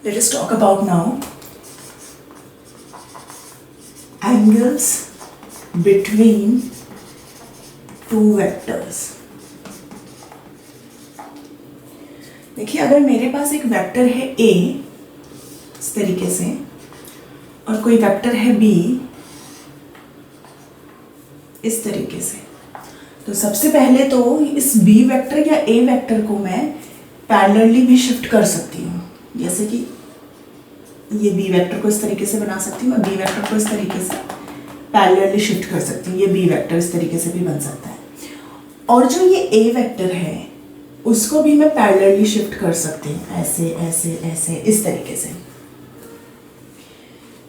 Let us talk about now angles between two vectors. देखिए, अगर मेरे पास एक वेक्टर है a इस तरीके से और कोई वेक्टर है b इस तरीके से, तो सबसे पहले तो इस b वेक्टर या a वेक्टर को मैं पैरेलली भी शिफ्ट कर सकती हूँ। जैसे कि ये b वेक्टर को इस तरीके से बना सकती हूँ, मैं b वेक्टर को इस तरीके से पैरेलली शिफ्ट कर सकती हूँ। ये b वेक्टर इस तरीके से भी बन सकता है, और जो ये a वेक्टर है उसको भी मैं पैरेलली शिफ्ट कर सकती हूँ, ऐसे ऐसे ऐसे इस तरीके से।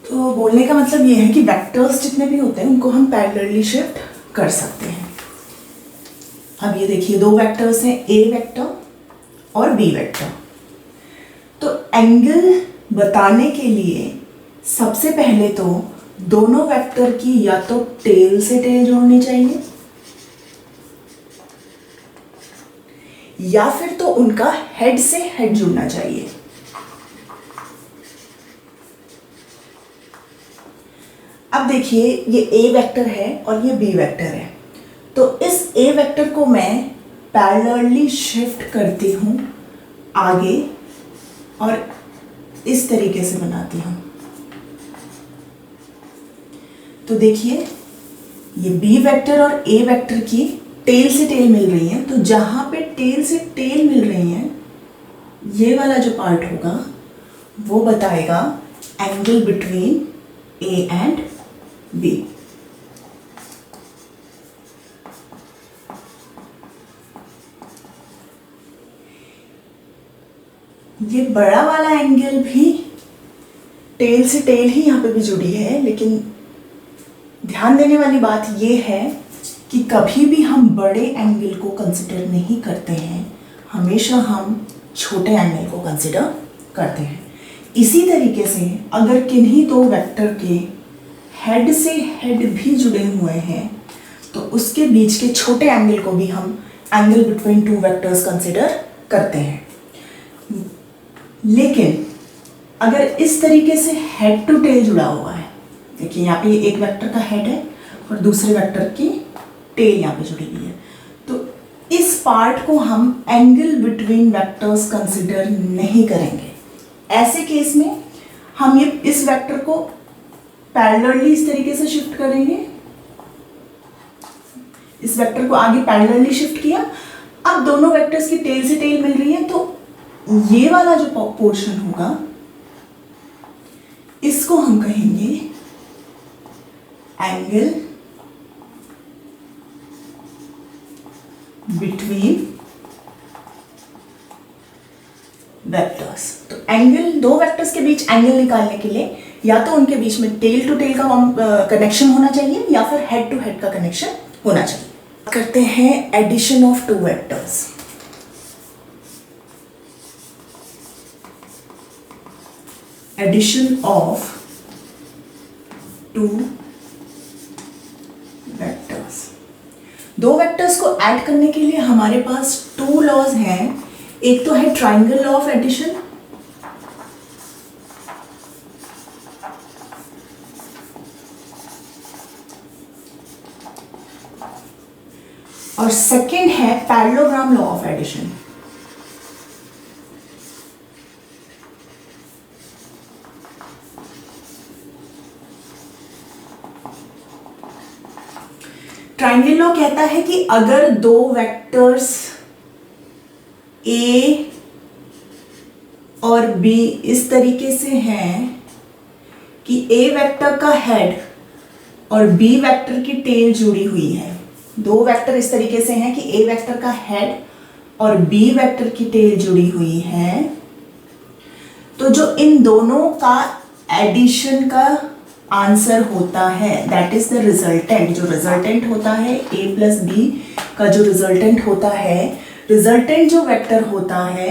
तो बोलने का मतलब ये है कि वेक्टर्स जितने भी होते हैं उनको हम पैरेलली शिफ्ट कर सकते हैं। अब ये देखिए, दो वेक्टर्स हैं, a वेक्टर और b वेक्टर। तो एंगल बताने के लिए सबसे पहले तो दोनों वेक्टर की या तो टेल से टेल जोड़नी चाहिए या फिर तो उनका हेड से हेड जुड़ना चाहिए। अब देखिए, ये a वेक्टर है और ये b वेक्टर है, तो इस a वेक्टर को मैं पैरेलली शिफ्ट करती हूँ आगे और इस तरीके से बनाती हूँ। तो देखिए, ये b वेक्टर और a वेक्टर की टेल से टेल मिल रही है, तो जहाँ पे टेल से टेल मिल रही है ये वाला जो पार्ट होगा वो बताएगा angle between a and b। ये बड़ा वाला एंगल भी टेल से टेल ही यहाँ पे भी जुड़ी है, लेकिन ध्यान देने वाली बात ये है कि कभी भी हम बड़े एंगल को कंसिडर नहीं करते हैं, हमेशा हम छोटे एंगल को कंसिडर करते हैं। इसी तरीके से अगर किन्हीं दो वेक्टर के हेड से हेड भी जुड़े हुए हैं तो उसके बीच के छोटे एंगल को भी हम angle between two vectors consider करते हैं। लेकिन अगर इस तरीके से हेड टू टेल जुड़ा हुआ है, देखिए यहाँ पे एक वेक्टर का हेड है और दूसरे वेक्टर की टेल यहाँ पे जुड़ी हुई है, तो इस पार्ट को हम एंगल बिटवीन वेक्टर्स कंसिडर नहीं करेंगे। ऐसे केस में हम ये इस वेक्टर को पैरेलली इस तरीके से शिफ्ट करेंगे, इस वेक्टर को आगे पैरेलली शिफ्ट किया। अब दोनों वेक्टर्स की टेल से टेल मिल रही है, तो ये वाला जो पोर्शन होगा इसको हम कहेंगे एंगल बिटवीन वेक्टर्स। तो एंगल, दो वेक्टर्स के बीच एंगल निकालने के लिए या तो उनके बीच में टेल टू टेल का कनेक्शन होना चाहिए या फिर हेड टू हेड का कनेक्शन होना चाहिए। करते हैं addition of two vectors. Addition of two vectors. दो वेक्टर्स को ऐड करने के लिए हमारे पास टू लॉज हैं। एक तो है ट्राइंगल लॉ ऑफ एडिशन, और सेकंड है parallelogram law of addition. Triangle law कहता है कि अगर दो वेक्टर्स a और b इस तरीके से हैं कि a वेक्टर का हेड और b वेक्टर की टेल जुड़ी हुई है, दो वेक्टर इस तरीके से हैं कि a वेक्टर का हेड और b वेक्टर की टेल जुड़ी हुई है, तो जो इन दोनों का एडिशन का आंसर होता है, दैट इज द रिजल्टेंट। जो रिजल्टेंट होता है a प्लस बी का जो रिजल्टेंट होता है, रिजल्टेंट जो वेक्टर होता है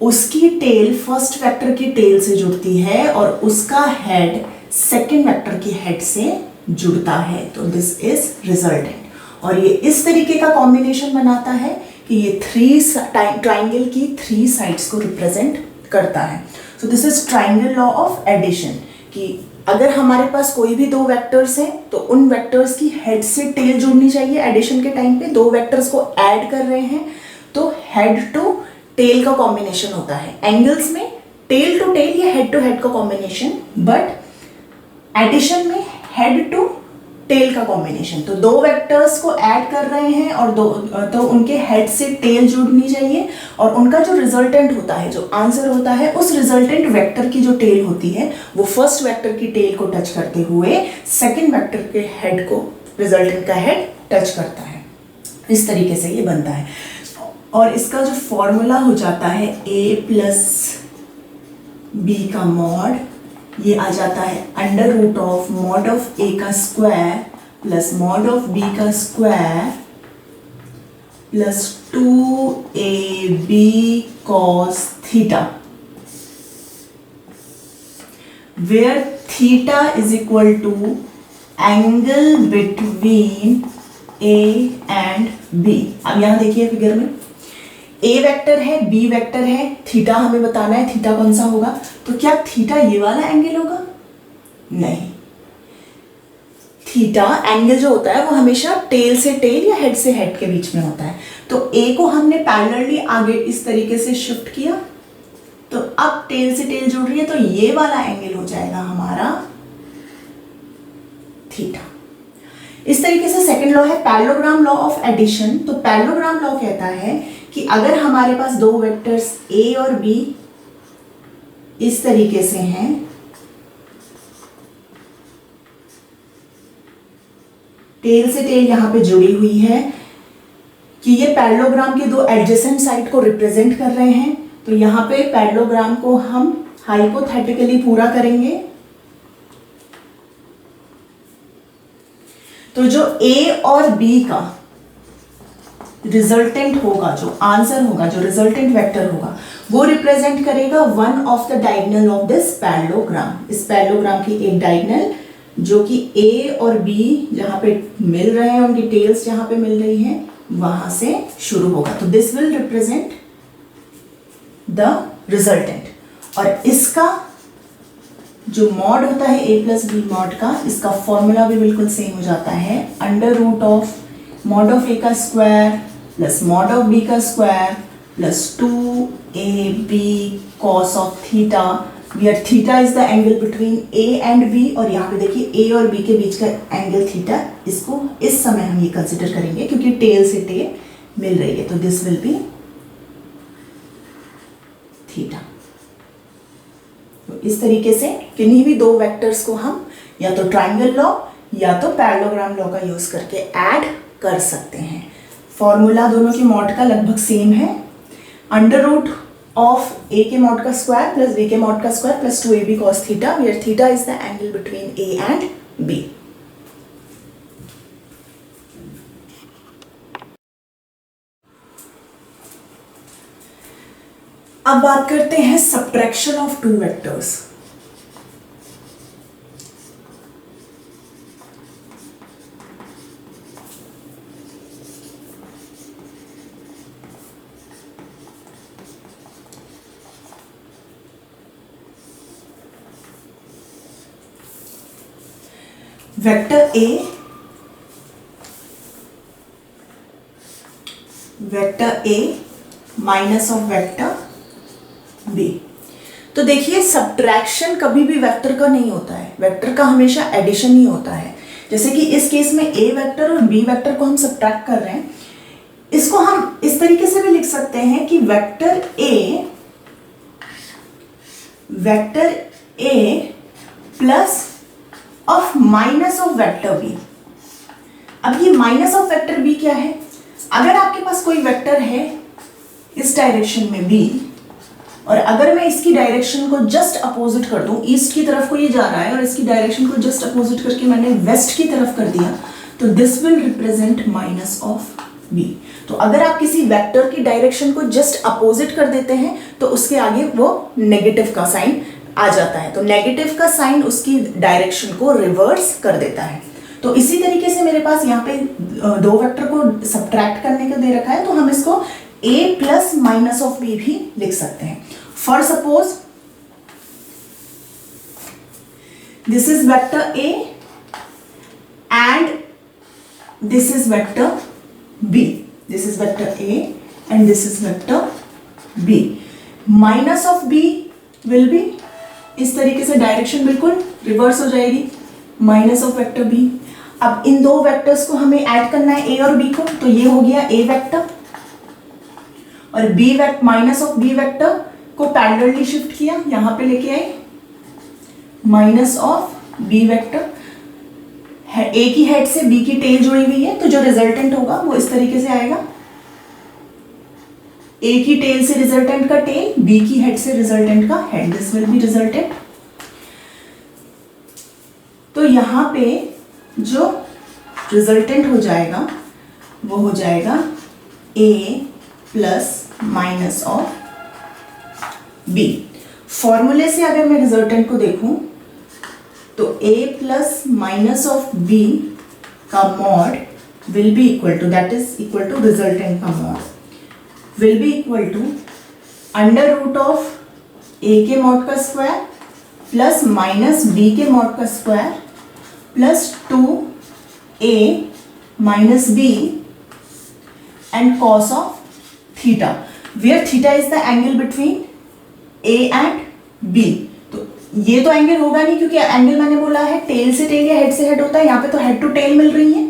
उसकी टेल फर्स्ट वेक्टर की टेल से जुड़ती है और उसका हेड सेकंड वेक्टर की हेड से जुड़ता है, तो दिस इज रिजल्टेंट। और ये इस तरीके का कॉम्बिनेशन बनाता है कि ये ट्राइंगल की थ्री साइड्स को रिप्रेजेंट करता है। So this is triangle law of addition कि अगर हमारे पास कोई भी दो वेक्टर्स हैं तो उन वेक्टर्स की हेड से टेल जुड़नी चाहिए। एडिशन के टाइम पे दो वेक्टर्स को ऐड कर रहे हैं तो हेड टू टेल का कॉम्बिनेशन होता है। एंगल्स में टेल टू टेल या हेड टू हेड का कॉम्बिनेशन, बट एडिशन में हेड टू टेल का कॉम्बिनेशन। तो दो वेक्टर्स को ऐड कर रहे हैं और तो उनके हेड से टेल जुड़नी चाहिए और उनका जो रिजल्टेंट होता है, जो आंसर होता है, उस रिजल्टेंट वेक्टर की जो टेल होती है वो फर्स्ट वेक्टर की टेल को टच करते हुए सेकंड वेक्टर के हेड को, रिजल्टेंट का हेड टच करता है। इस तरीके से ये बनता है और इसका जो फॉर्मूला हो जाता है a प्लस बी का मॉड, ये आ जाता है under root of mod of a का square plus mod of b का square plus 2ab cos theta, where theta is equal to angle between a and b। अब यहां देखिए फिगर में a वेक्टर है, b वेक्टर है, theta हमें बताना है थीटा कौन सा होगा। तो क्या थीटा ये वाला एंगल होगा? नहीं, थीटा एंगल जो होता है वो हमेशा टेल से टेल या हेड से हेड के बीच में होता है। तो a को हमने पैरेलली आगे इस तरीके से शिफ्ट किया तो अब टेल से टेल जुड़ रही है तो ये वाला एंगल हो जाएगा हमारा थीटा। इस तरीके से सेकंड लॉ है पैरेललोग्राम लॉ ऑफ एडिशन। तो पैरेललोग्राम लॉ कहता है कि अगर हमारे पास दो वेक्टर्स a और b इस तरीके से हैं, टेल से टेल यहां पे जुड़ी हुई है कि ये पैरेललोग्राम के दो एडजेसेंट साइड को रिप्रेजेंट कर रहे हैं, तो यहां पे पैरेललोग्राम को हम हाइपोथेटिकली पूरा करेंगे। तो जो a और b का रिजल्टेंट होगा, जो आंसर होगा, जो रिजल्टेंट वेक्टर होगा, वो रिप्रेजेंट करेगा one of the diagonal of this parallelogram. इस पैरेललोग्राम की एक डायगोनल जो कि a और b जहां पे मिल रहे हैं, उनकी टेल्स जहां पे मिल रही हैं, वहां से शुरू होगा। तो this will represent the resultant. और इसका जो मॉड होता है a प्लस बी मॉड का, इसका फॉर्मूला भी बिल्कुल सेम हो जाता है under root of mod of a का square plus mod of b का square plus 2ab cos of theta, where theta is the angle between a and b। और यहाँ पे देखिए a और b के बीच का एंगल थीटा, इसको इस समय हम ये कंसिडर करेंगे क्योंकि टेल से टेल मिल रही है। तो दिस विल बी थीटा। तो इस तरीके से किन्हीं भी दो वेक्टर्स को हम या तो ट्राइंगल लॉ या तो पैरेललोग्राम लॉ का यूज करके ऐड कर सकते हैं। फॉर्मूला दोनों के मॉड का लगभग सेम है, अंडर रूट ऑफ a के मॉड का स्क्वायर प्लस b के मॉड का square plus 2ab cos theta, where theta is the angle between a and b। अब बात करते हैं subtraction of two vectors. Vector a, vector a minus of vector b। तो देखिए subtraction कभी भी वेक्टर का नहीं होता है, वेक्टर का हमेशा एडिशन ही होता है। जैसे कि इस केस में a वेक्टर और b वेक्टर को हम सब्ट्रैक्ट कर रहे हैं, इसको हम इस तरीके से भी लिख सकते हैं कि vector a plus of minus of vector b। अब ये माइनस ऑफ वेक्टर b क्या है? अगर आपके पास कोई वेक्टर है इस डायरेक्शन में b और अगर मैं इसकी डायरेक्शन को जस्ट अपोजिट कर दूं, ईस्ट की तरफ को ये जा रहा है और इसकी डायरेक्शन को जस्ट अपोजिट करके मैंने वेस्ट की तरफ कर दिया, तो this will represent minus of b। तो अगर आप किसी वेक्टर की डायरेक्शन को जस्ट अपोजिट कर देते हैं तो उसके आगे वो नेगेटिव का साइन आ जाता है। तो नेगेटिव का साइन उसकी डायरेक्शन को रिवर्स कर देता है। तो इसी तरीके से मेरे पास यहाँ पे दो वेक्टर को सब्ट्रैक्ट करने को दे रखा है, तो हम इसको a plus minus of b भी लिख सकते हैं। For suppose this is vector A and this is vector B, this is vector A and this is vector B. Minus of B will be, इस तरीके से डायरेक्शन बिल्कुल reverse हो जाएगी, माइनस ऑफ वेक्टर बी। अब इन दो vectors को हमें ऐड करना है, ए और बी को, तो ये हो गया ए वेक्टर, और B vector minus of B vector को पैरेलली शिफ्ट किया, यहां पे लेके आए, minus of B vector, A की हेड से बी की टेल जुड़ी हुई है, तो जो रिजल्टेंट होगा वो इस तरीके से आएगा, ए की टेल से रिजल्टेंट का टेल, बी की हेड से रिजल्टेंट का head, this will be resultant. तो यहां पे जो रिजल्टेंट हो जाएगा वो हो जाएगा a plus minus of b। फॉर्मूले से अगर मैं रिजल्टेंट को देखूं तो a plus minus of b का mod will be equal to, that is equal to resultant का mod will be equal to under root of a के मॉड का स्क्वायर प्लस माइनस b के मॉड का square plus 2a minus b and cos of theta, where theta is the angle between a and b। तो ये तो angle होगा नहीं, क्योंकि एंगल मैंने बोला है टेल से टेल या हेड से हेड होता है, यहाँ पे तो हेड टू टेल मिल रही है।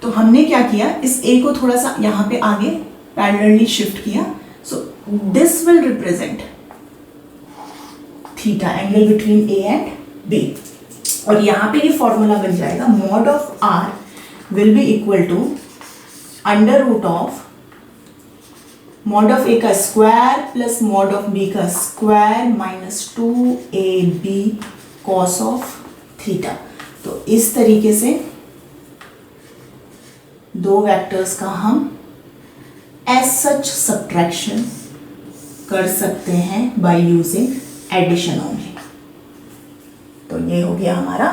तो हमने क्या किया, इस a को थोड़ा सा यहाँ पे आगे पैरेलली शिफ्ट किया, so this will represent theta, angle between a and b। और यहां पे ये फॉर्मूला बन जाएगा, mod of r will be equal to under root of mod of a का square plus mod of b का square minus 2ab cos of theta. तो इस तरीके से दो वेक्टर्स का हम एज सच सब्ट्रैक्शन कर सकते हैं बाय यूजिंग एडिशन ओनली। तो ये हो गया हमारा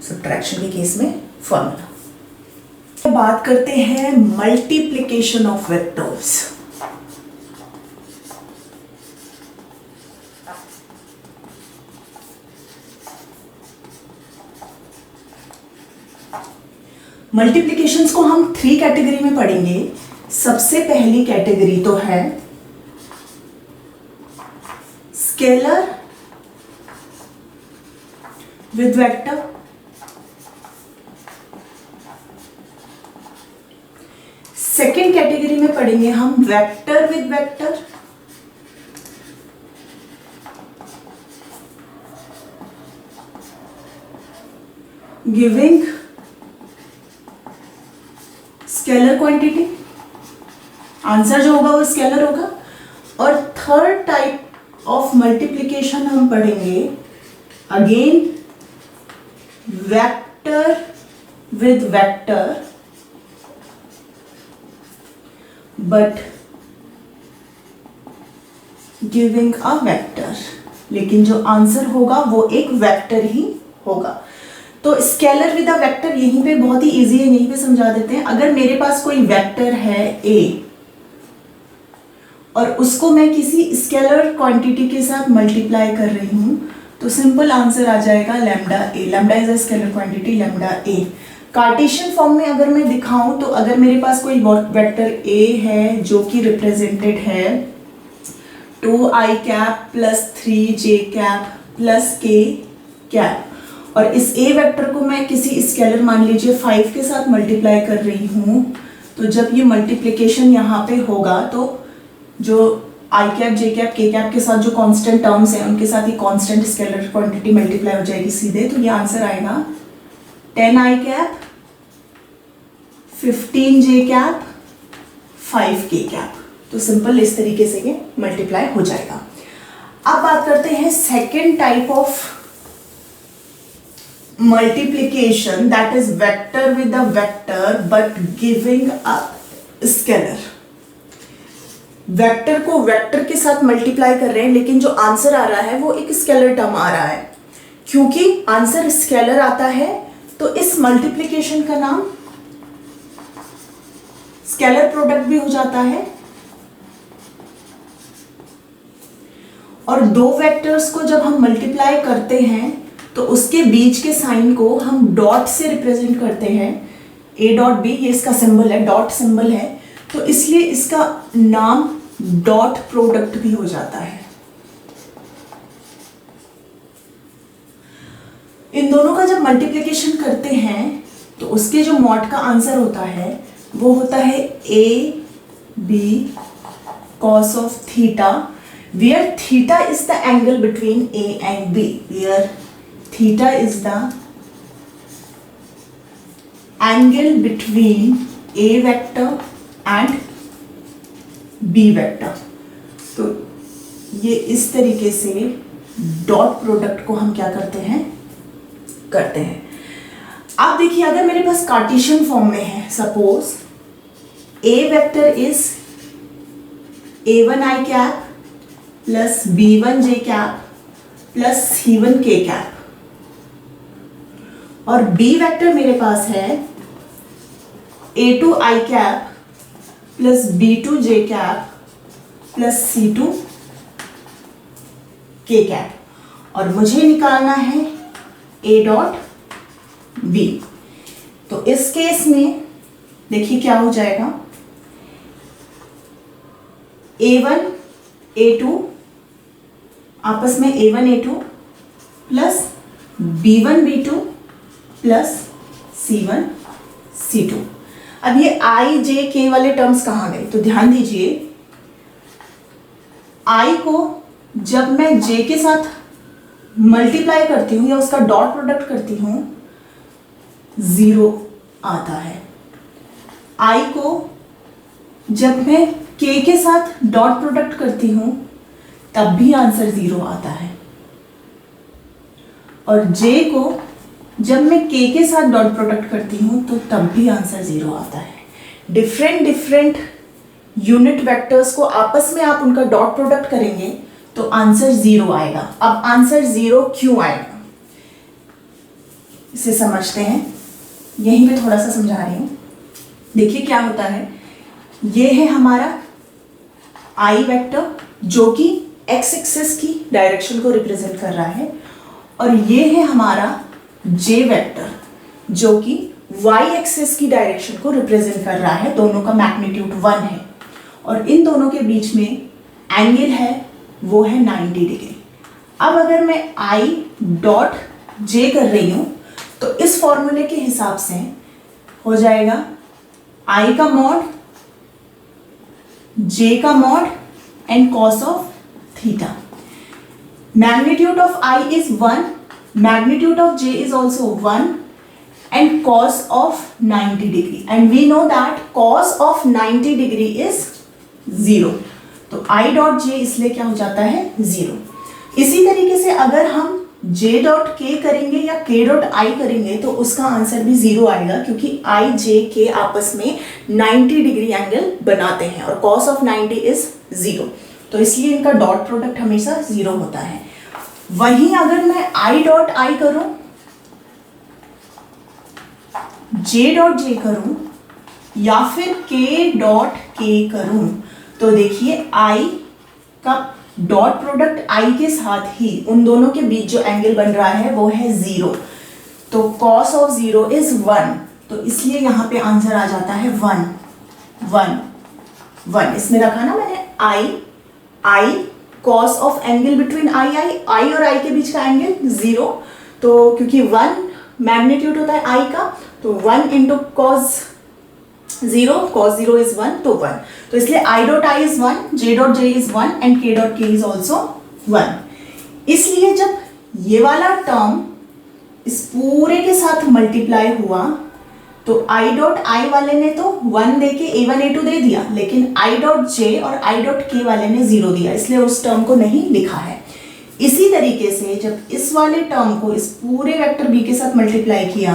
सब्ट्रैक्शन के केस में फॉर्मूला। बात करते हैं मल्टीप्लिकेशन ऑफ वेक्टर्स। मल्टीप्लिकेशंस को हम 3 कैटेगरी में पढ़ेंगे। सबसे पहली कैटेगरी तो है scalar with vector, second category में पढ़ेंगे हम vector with vector, giving scalar quantity, answer जो होगा वो स्केलर होगा। और थर्ड टाइप ऑफ मल्टीप्लिकेशन हम पढ़ेंगे again vector with vector but giving a vector, लेकिन जो आंसर होगा वो एक वेक्टर ही होगा। तो स्केलर विद अ वेक्टर यहीं पे बहुत ही इजी है, यहीं पे समझा देते हैं। अगर मेरे पास कोई वेक्टर है a और उसको मैं किसी स्केलर क्वांटिटी के साथ मल्टीप्लाई कर रही हूं, तो सिंपल आंसर आ जाएगा lambda A. Lambda is a scalar quantity, lambda A. Cartesian form में अगर मैं दिखाऊं तो अगर मेरे पास कोई वेक्टर a है जो कि रिप्रेजेंटेड है 2i cap plus 3j cap plus k cap, और इस a वेक्टर को मैं किसी स्केलर मान लीजिए 5 के साथ मल्टीप्लाई कर रही हूं, तो जब ये मल्टीप्लिकेशन यहाँ पे होगा तो जो आई कैप जे कैप के कैप के साथ जो कांस्टेंट टर्म्स हैं उनके साथ ही कांस्टेंट स्केलर क्वांटिटी मल्टीप्लाई हो जाएगी सीधे। तो ये आंसर आएगा 10i cap 15j cap 5k cap. तो सिंपल इस तरीके से ये मल्टीप्लाई हो जाएगा। अब बात करते हैं second type of multiplication, that is vector with a vector but giving a scalar. Vector को वेक्टर के साथ मल्टीप्लाई कर रहे हैं, लेकिन जो आंसर आ रहा है वो एक स्केलर टर्म आ रहा है। क्योंकि आंसर स्केलर आता है तो इस मल्टीप्लिकेशन का नाम स्केलर प्रोडक्ट भी हो जाता है। और दो वेक्टर्स को जब हम मल्टीप्लाई करते हैं तो उसके बीच के साइन को हम डॉट से रिप्रेजेंट करते हैं, ए डॉट बी, ये इसका सिंबल है, डॉट सिंबल है, तो इसलिए इसका नाम डॉट प्रोडक्ट भी हो जाता है। इन दोनों का जब मल्टीप्लिकेशन करते हैं तो उसके जो मॉड का आंसर होता है वो होता है A B cos of theta, where theta is the angle between A and B, where theta is the angle between A vector and B vector। तो ये इस तरीके से डॉट प्रोडक्ट को हम क्या करते हैं, करते हैं। आप देखिए, अगर मेरे पास कार्टेशियन फॉर्म में है, suppose A vector is a1 i cap plus b1 j cap plus c1 k cap, और b वेक्टर मेरे पास है a2 i cap plus b2 j cap plus c2 k cap, और मुझे निकालना है a डॉट b। तो इस case में देखिए क्या हो जाएगा, a1 a2 आपस में a1 a2 plus b1 b2 plus c1 c2। अब ये i j k वाले टर्म्स कहाँ गए, तो ध्यान दीजिए, i को जब मैं j के साथ मल्टीप्लाई करती हूँ या उसका डॉट प्रोडक्ट करती हूँ 0 आता है। i को जब मैं k के साथ डॉट प्रोडक्ट करती हूँ तब भी आंसर 0 आता है, और j को जब मैं k के साथ डॉट प्रोडक्ट करती हूँ तो तब भी आंसर 0 आता है। डिफरेंट यूनिट वेक्टर्स को आपस में आप उनका डॉट प्रोडक्ट करेंगे तो आंसर 0 आएगा। अब आंसर 0 क्यों आएगा, इसे समझते हैं, यहीं पे थोड़ा सा समझा रही हूँ। देखिए क्या होता है, ये है हमारा i वेक्टर जो कि x एक्सिस की डायरेक्शन को रिप्रेजेंट कर रहा है, और ये है हमारा j वेक्टर जो कि y एक्सिस की डायरेक्शन को रिप्रेजेंट कर रहा है। दोनों का मैग्नीट्यूड 1 है, और इन दोनों के बीच में एंगल है वो है 90 डिग्री। अब अगर मैं i डॉट j कर रही हूँ तो इस फॉर्मूले के हिसाब से हो जाएगा i का मॉड j का mod and cos of theta. Magnitude of i is 1, magnitude of j is also 1 and cos of 90 degree, and we know that cos of 90 degree is 0। तो i डॉट j इसलिए क्या हो जाता है, 0। इसी तरीके से अगर हम j डॉट k करेंगे या k डॉट i करेंगे तो उसका आंसर भी 0 आएगा, क्योंकि i j k आपस में 90 डिग्री एंगल बनाते हैं और cos ऑफ 90 इज 0, तो इसलिए इनका डॉट प्रोडक्ट हमेशा 0 होता है। वहीं अगर मैं i डॉट i करूं, j डॉट j करूं या फिर k डॉट k करूं, तो देखिए i का डॉट प्रोडक्ट i के साथ ही उन दोनों के बीच जो एंगल बन रहा है वो है 0, तो cos ऑफ 0 इज 1, तो इसलिए यहाँ पे आंसर आ जाता है 1 1 1। इसमें रखा ना मैंने i cos of angle between i और i के बीच का एंगल 0, तो क्योंकि 1 मैग्नीट्यूड होता है i का, तो 1 इंटू cos 0 इज 1, तो 1, तो इसलिए i dot i is 1, j dot j is 1 and k dot k is also 1। इसलिए जब ये वाला टर्म इस पूरे के साथ मल्टीप्लाई हुआ तो i डॉट i वाले ने तो 1 दे के a1 a2 दे दिया, लेकिन i डॉट j और i डॉट k वाले ने 0 दिया, इसलिए उस टर्म को नहीं लिखा है। इसी तरीके से जब इस वाले टर्म को इस पूरे वेक्टर b के साथ मल्टीप्लाई किया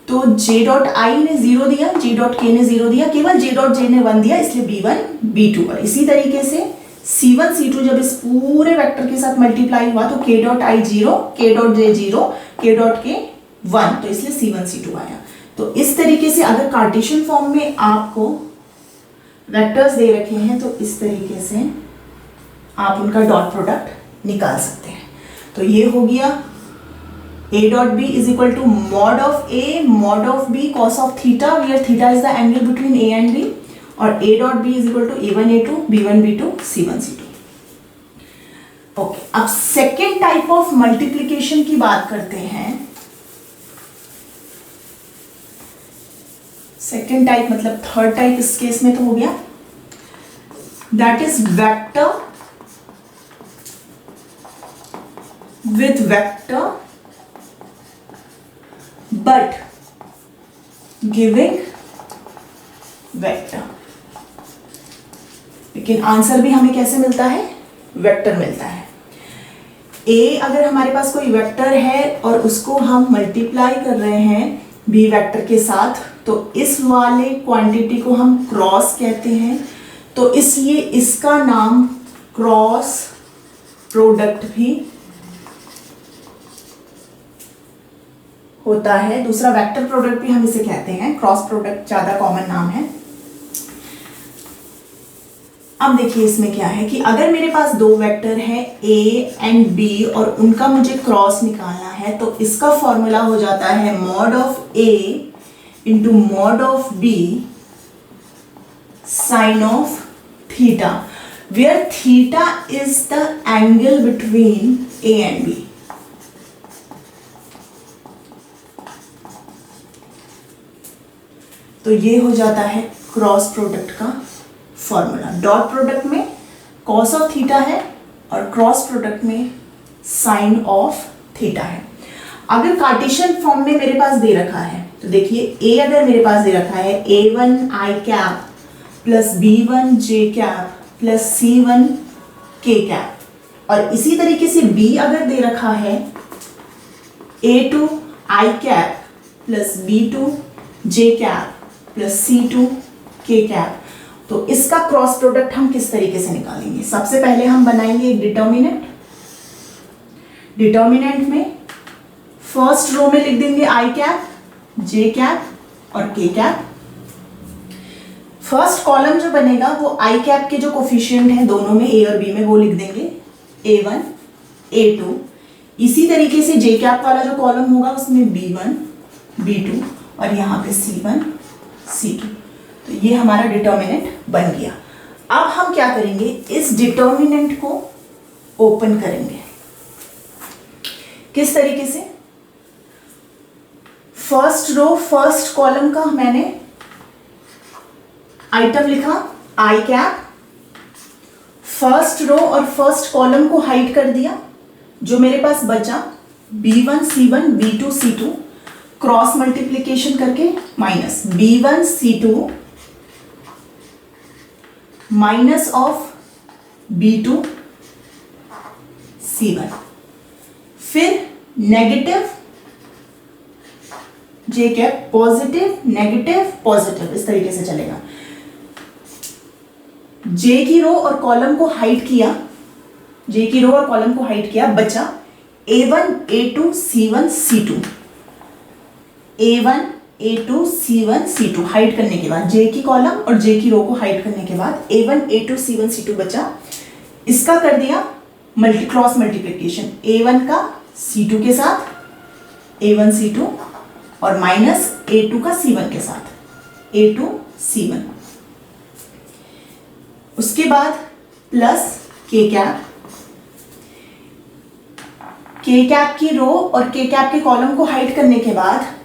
तो j डॉट i ने 0 दिया, j डॉट k ने 0 दिया, केवल j डॉट j ने 1 दिया, इसलिए b1 b2। और इसी तरीके से c1 c2 जब इस पूरे वेक्टर के साथ मल्टीप्लाई हुआ तो k dot i 0, k dot j 0, k dot k 1, तो इसलिए c1 c2 आया। तो इस तरीके से अगर कार्टेशियन फॉर्म में आपको वेक्टर्स दे रखे हैं तो इस तरीके से आप उनका डॉट प्रोडक्ट निकाल सकते हैं। तो ये हो गया A dot B is equal to mod of A mod of B cos of theta, where theta is the angle between A and B, और A dot B is equal to A1 A2 B1 B2 C1 C2. Okay, अब second type of multiplication की बात करते हैं. Second type मतलब third type इस case में तो हो गया. That is vector with vector but giving vector. लेकिन आंसर भी हमें कैसे मिलता है? वेक्टर मिलता है. ए अगर हमारे पास कोई वेक्टर है और उसको हम मल्टीप्लाई कर रहे हैं बी वेक्टर के साथ, तो इस वाले क्वांटिटी को हम क्रॉस कहते हैं. तो इसलिए इसका नाम क्रॉस प्रोडक्ट भी होता है. दूसरा वेक्टर प्रोडक्ट भी हम इसे कहते हैं. क्रॉस प्रोडक्ट ज्यादा कॉमन नाम है. अब देखिए इसमें क्या है कि अगर मेरे पास दो वेक्टर है A एंड B और उनका मुझे क्रॉस निकालना है, तो इसका फॉर्मूला हो जाता है mod of A into mod of B sine of theta, where theta is the angle between A and B. तो ये हो जाता है क्रॉस प्रोडक्ट का फॉर्मूला. डॉट प्रोडक्ट में कॉस ऑफ थीटा है और क्रॉस प्रोडक्ट में साइन ऑफ थीटा है. अगर कार्टेशियन फॉर्म में मेरे पास दे रखा है, तो देखिए ए अगर मेरे पास दे रखा है A1 I cap plus B1 J cap plus C1 K cap, और इसी तरीके से B अगर दे रखा है A2 I cap plus B2 J cap plus C2 K cap, तो इसका क्रॉस प्रोडक्ट हम किस तरीके से निकालेंगे? सबसे पहले हम बनाएंगे एक डिटर्मिनेंट. डिटर्मिनेंट में फर्स्ट रो में लिख देंगे I कैप, J कैप और K कैप. फर्स्ट कॉलम जो बनेगा वो I कैप के जो कोफिशिएंट हैं दोनों में A और B में वो लिख देंगे A1 A2. इसी तरीके से J कैप वाला जो कॉलम होगा उसमें B1 B2 और यहाँ पे C1 C2. तो ये हमारा डिटर्मिनेंट बन गया. अब हम क्या करेंगे? इस डिटर्मिनेंट को ओपन करेंगे. किस तरीके से? फर्स्ट रो फर्स्ट कॉलम का मैंने आइटम लिखा I कैप, फर्स्ट रो और फर्स्ट कॉलम को हाइड कर दिया. जो मेरे पास बचा B1 C1 B2 C2, cross multiplication करके minus B1 C2 minus of B2 C1, फिर negative J cap positive negative positive, इस तरीके से चलेगा. J की रो और कॉलम को हाइड किया, J की रो और कॉलम को हाइड किया, बचा A1 A2 C1 C2. A1 A2 C1 C2 hide करने के बाद J की कॉलम और J की रो को हाइड करने के बाद A1 A2 C1 C2 बचा. इसका कर दिया क्रॉस मल्टीप्लिकेशन A1 का C2 के साथ A1 C2 और माइनस A2 का C1 के साथ A2 C1. उसके बाद plus K cap, K cap की रो और K कैप के कॉलम को हाइड करने के बाद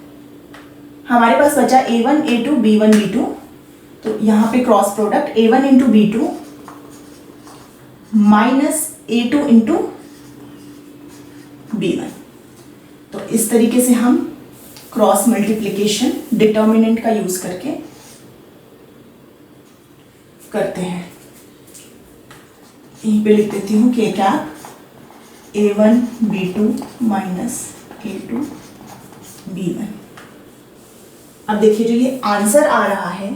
हमारे पास बचा A1 A2 B1 B2. तो यहां पे cross product A1 into B2 minus A2 into B1. तो इस तरीके से हम क्रॉस मल्टीप्लिकेशन डिटर्मिनेंट का यूज करके करते हैं. यहीं पे लिख देती हूँ K cap A1 B2 minus A2 B1. अब देखिए जो ये आंसर आ रहा है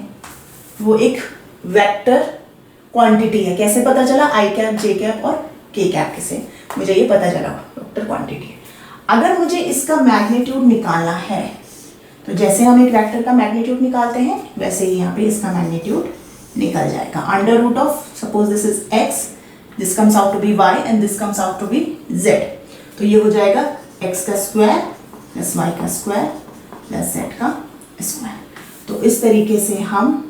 वो एक वेक्टर क्वांटिटी है. कैसे पता चला? I कैप J कैप और K कैप से मुझे ये पता चला वेक्टर क्वांटिटी है. अगर मुझे इसका मैग्नीट्यूड निकालना है, तो जैसे हम एक वेक्टर का मैग्नीट्यूड निकालते हैं वैसे ही यहाँ पे इसका मैग्नीट्यूड निकल जाएगा. Under root of suppose this is x, this comes out to be y and this comes out to be z. तो ये हो जाएगा x का स्क्वायर प्लस वाई का स्क्वायर प्लस जेड का स्क्वायर। तो इस तरीके से हम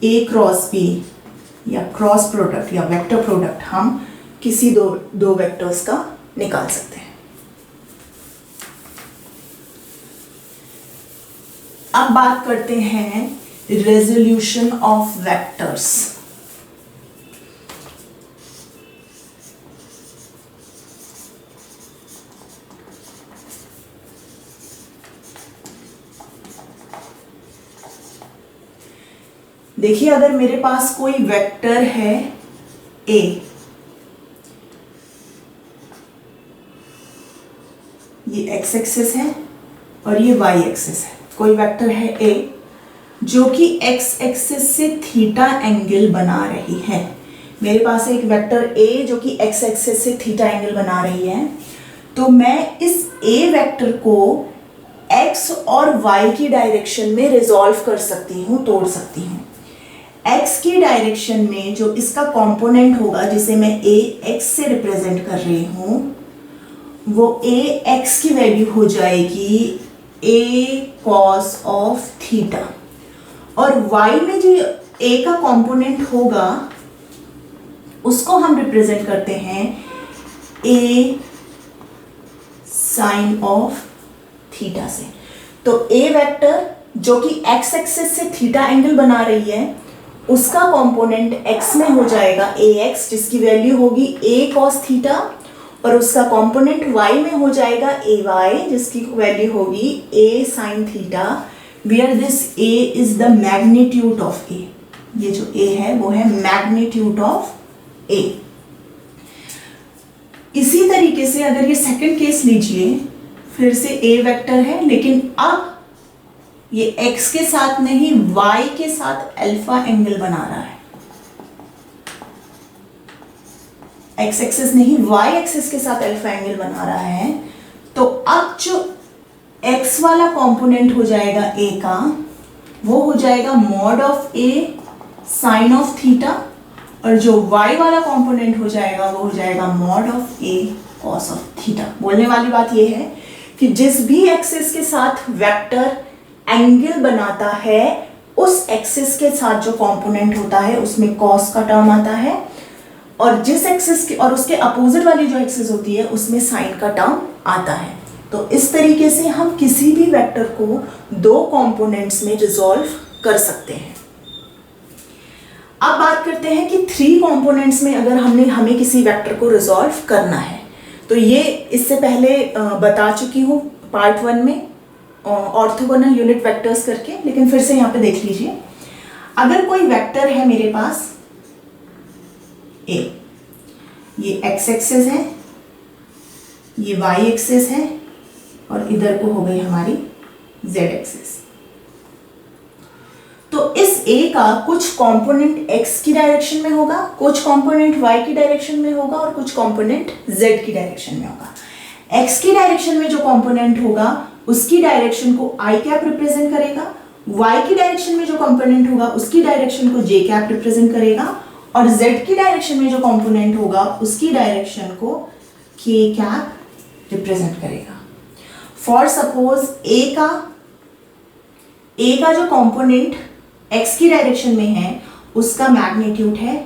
ए क्रॉस बी या क्रॉस प्रोडक्ट या वेक्टर प्रोडक्ट हम किसी दो वेक्टर्स का निकाल सकते हैं। अब बात करते हैं रेजोल्यूशन ऑफ वेक्टर्स। देखिए, अगर मेरे पास कोई वेक्टर है ए, ये एक्स एक्सिस है और ये वाई एक्सिस है। कोई वेक्टर है ए जो कि एक्स एक्सिस से थीटा एंगल बना रही है। मेरे पास एक वेक्टर ए जो कि एक्स एक्सिस से थीटा एंगल बना रही है। तो मैं इस ए वेक्टर को एक्स और वाई की डायरेक्शन में रिजॉल्व कर सकती हूँ, तोड़ सकती हूँ। एक्स की डायरेक्शन में जो इसका कंपोनेंट होगा, जिसे मैं ए एक्स से रिप्रेजेंट कर रही हूँ, वो ए एक्स की वैल्यू हो जाएगी ए कॉस ऑफ थीटा। और y में जो a का कंपोनेंट होगा उसको हम रिप्रेजेंट करते हैं a साइन ऑफ थीटा से। तो a वेक्टर जो कि x एक्सिस से थीटा एंगल बना रही है, उसका कंपोनेंट x में हो जाएगा ax, जिसकी वैल्यू होगी a cos थीटा, और उसका कंपोनेंट y में हो जाएगा ay, जिसकी वैल्यू होगी a sin theta, where this a is the magnitude of a। ये जो a है वो है magnitude of a। इसी तरीके से अगर ये सेकंड केस लीजिए, फिर से a वेक्टर है, लेकिन अब ये x के साथ नहीं y के साथ अल्फा एंगल बना रहा है। x एक्सिस नहीं y एक्सिस के साथ अल्फा एंगल बना रहा है। तो अब जो x वाला कंपोनेंट हो जाएगा a का, वो हो जाएगा mod of a sine of theta, और जो y वाला कंपोनेंट हो जाएगा वो हो जाएगा mod of a cos of theta. बोलने वाली बात ये है कि जिस भी एक्सिस के साथ वेक्टर एंगल बनाता है, उस एक्सिस के साथ जो कंपोनेंट होता है उसमें कॉस का टर्म आता है, और जिस एक्सिस के और उसके अपोजिट वाली जो एक्सिस होती है उसमें साइन का टर्म आता है। तो इस तरीके से हम किसी भी वेक्टर को दो कंपोनेंट्स में रिजॉल्व कर सकते हैं। अब बात करते हैं कि थ्री कंपोनेंट्स में अगर हमें किसी वेक्टर को रिजॉल्व करना है, तो ये इससे पहले बता चुकी हूँ पार्ट 1 में ऑर्थोगोनल यूनिट वेक्टर्स करके, लेकिन फिर से यहाँ पे देख लीजिए। अगर कोई वेक्टर है मेरे पास ए, ये एक्स एक्सिस है, ये वाई एक्सिस है, और इधर को हो गई हमारी जेड एक्सिस। तो इस ए का कुछ कंपोनेंट एक्स की डायरेक्शन में होगा, कुछ कंपोनेंट वाई की डायरेक्शन में होगा, और कुछ कंपोनेंट जेड की डायरेक्शन में होगा। एक्स की डायरेक्शन में जो कंपोनेंट होगा उसकी डायरेक्शन को आई कैप रिप्रेजेंट करेगा, वाई की डायरेक्शन में जो कंपोनेंट होगा उसकी डायरेक्शन को जे कैप रिप्रेजेंट करेगा, और z की डायरेक्शन में जो कंपोनेंट होगा उसकी डायरेक्शन को k कैप रिप्रेजेंट करेगा। फॉर सपोज a का जो कंपोनेंट x की डायरेक्शन में है उसका मैग्नीट्यूड है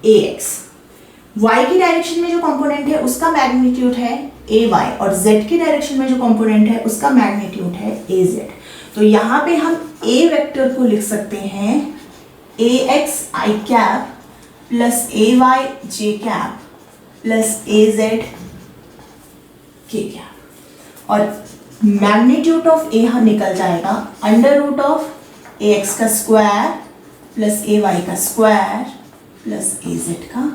ax, y की डायरेक्शन में जो कंपोनेंट है उसका मैग्नीट्यूड है ay, और z की डायरेक्शन में जो कंपोनेंट है उसका मैग्नीट्यूड है az। तो यहाँ पे हम a वेक्टर को लिख सकते हैं ax i cap plus ay j cap plus az k cap, और मैग्नीट्यूड ऑफ a निकल जाएगा अंडर रूट ऑफ ax का स्क्वायर प्लस ay का स्क्वायर प्लस az का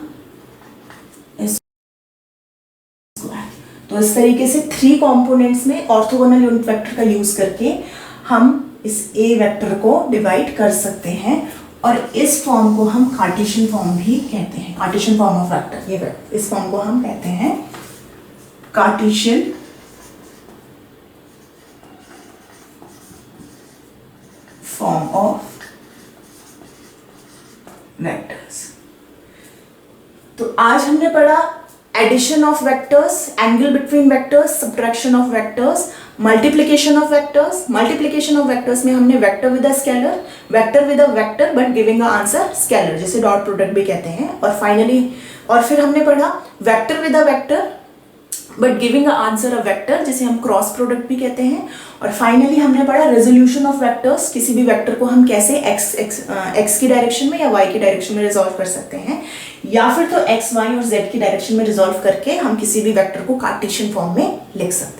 स्क्वायर। तो इस तरीके से थ्री कंपोनेंट्स में ऑर्थोगोनल यूनिट वेक्टर का यूज करके हम इस a वेक्टर को डिवाइड कर सकते हैं, और इस फॉर्म को हम कार्टेशियन फॉर्म भी कहते हैं। कार्टेशियन फॉर्म ऑफ वेक्टर, ये इस फॉर्म को हम कहते हैं कार्टेशियन फॉर्म ऑफ वेक्टर्स। तो आज हमने पढ़ा addition of vectors, angle between vectors, subtraction of vectors, multiplication of vectors. Multiplication of vectors में हमने vector with a scalar, vector with a vector but giving a answer scalar, जिसे dot product भी कहते हैं। और फाइनली और फिर हमने पढ़ा vector with a vector but giving a answer a vector, जिसे हम क्रॉस प्रोडक्ट भी कहते हैं। और फाइनली हमने पढ़ा रेजोल्यूशन ऑफ वेक्टर्स, किसी भी वेक्टर को हम कैसे एक्स की डायरेक्शन में या वाई की डायरेक्शन में रिजॉल्व कर सकते हैं, या फिर तो एक्स वाई और जेड की डायरेक्शन में रिजॉल्व करके हम किसी भी वेक्टर को कार्टेशियन फॉर्म में लिख सकते हैं।